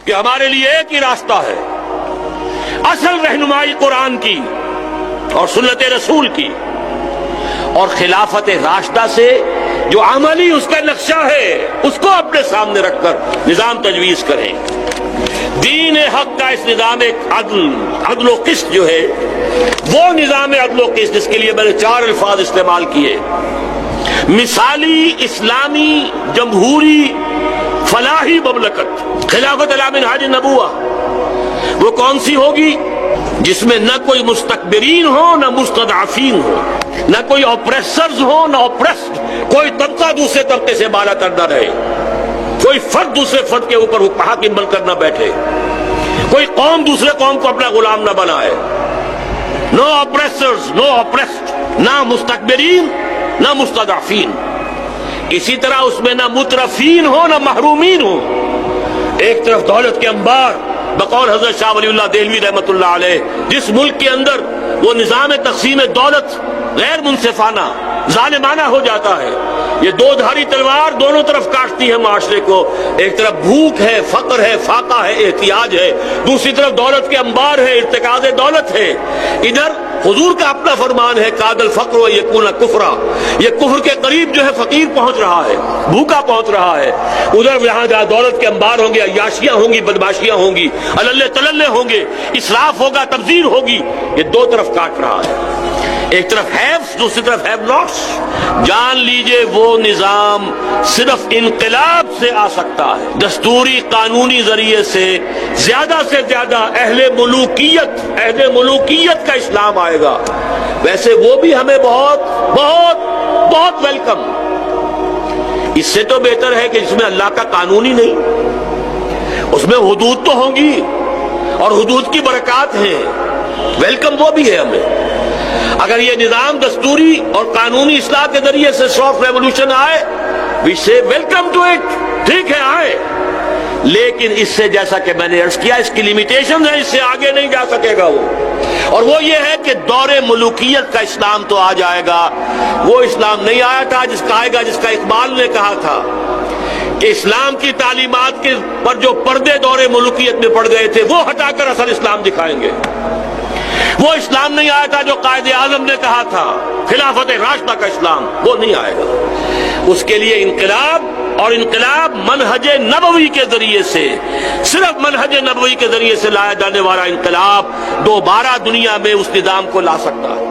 کہ ہمارے لیے ایک ہی راستہ ہے، اصل رہنمائی قرآن کی اور سنت رسول کی، اور خلافت راشدہ سے جو عملی اس کا نقشہ ہے اس کو اپنے سامنے رکھ کر نظام تجویز کریں۔ دین حق کا اس نظام عدل و قسط جو ہے، وہ نظام عدل و قسط جس کے لیے میں نے 4 الفاظ استعمال کیے، مثالی اسلامی جمہوری فلاحی مملکت، خلافت علی منہاج النبوہ، وہ کون سی ہوگی؟ جس میں نہ کوئی مستکبرین ہو نہ مستضعفین ہو، نہ کوئی اوپریسرز ہو نہ اوپریسڈ، کوئی طبقہ دوسرے طبقے سے بالا تر نہ رہے، کوئی فرد دوسرے فرد کے اوپر حاکم بن کر نہ بیٹھے، کوئی قوم دوسرے قوم کو اپنا غلام نہ بنائے، نو اوپریسرز نو اوپریسڈ، نہ مستکبرین نہ مستضعفین۔ اسی طرح اس میں نہ مترفین ہو نہ محرومین ہو۔ ایک طرف دولت کے انبار بقول حضرت شاہ ولی اللہ دہلوی رحمۃ اللہ علیہ، جس ملک کے اندر وہ نظام تقسیم دولت غیر منصفانہ ظالمانہ ہو جاتا ہے، یہ دو دھاری تلوار دونوں طرف کاٹتی ہے معاشرے کو، ایک طرف بھوک ہے، فقر ہے، فاقہ ہے، احتیاج ہے، دوسری طرف دولت کے انبار ہے، ارتکاز دولت ہے۔ ادھر حضور کا اپنا فرمان ہے کاد الفقر و یکون کفرا، یہ کفر کے قریب جو ہے فقیر پہنچ رہا ہے، بھوکا پہنچ رہا ہے۔ ادھر یہاں جہاں دولت کے انبار ہوں گے، عیاشیاں ہوں گی، بدماشیاں ہوں گی، عللے تللے ہوں گے، اسراف ہوگا، تبذیر ہوگی، یہ دو طرف کاٹ رہا ہے۔ ایک طرف ہیوز، دوسری طرف ہیو ناٹس۔ جان لیجئے وہ نظام صرف انقلاب سے آ سکتا ہے، دستوری قانونی ذریعے سے زیادہ اہل ملوکیت کا اسلام آئے گا۔ ویسے وہ بھی ہمیں بہت بہت بہت ویلکم، اس سے تو بہتر ہے کہ جس میں اللہ کا قانون ہی نہیں، اس میں حدود تو ہوں گی اور حدود کی برکات ہیں، ویلکم وہ بھی ہے ہمیں۔ اگر یہ نظام دستوری اور قانونی اصلاح کے ذریعے سے سافٹ ریولوشن آئے، وی سے ویلکم ٹو اٹ، ٹھیک ہے آئے، لیکن اس سے جیسا کہ میں نے عرض کیا اس کی لیمیٹیشن ہے، اس سے آگے نہیں جا سکے گا وہ، اور وہ یہ ہے کہ دور ملوکیت کا اسلام تو آ جائے گا۔ وہ اسلام نہیں آیا تھا جس کا آئے گا جس کا اقبال نے کہا تھا کہ اسلام کی تعلیمات کے پر جو پردے دور ملوکیت میں پڑ گئے تھے وہ ہٹا کر اصل اسلام دکھائیں گے۔ وہ اسلام نہیں آیا تھا جو قائد اعظم نے کہا تھا، خلافت راشدہ کا اسلام، وہ نہیں آئے گا۔ اس کے لیے انقلاب، اور انقلاب منہج نبوی کے ذریعے سے، صرف منہج نبوی کے ذریعے سے لایا جانے والا انقلاب دوبارہ دنیا میں اس نظام کو لا سکتا ہے۔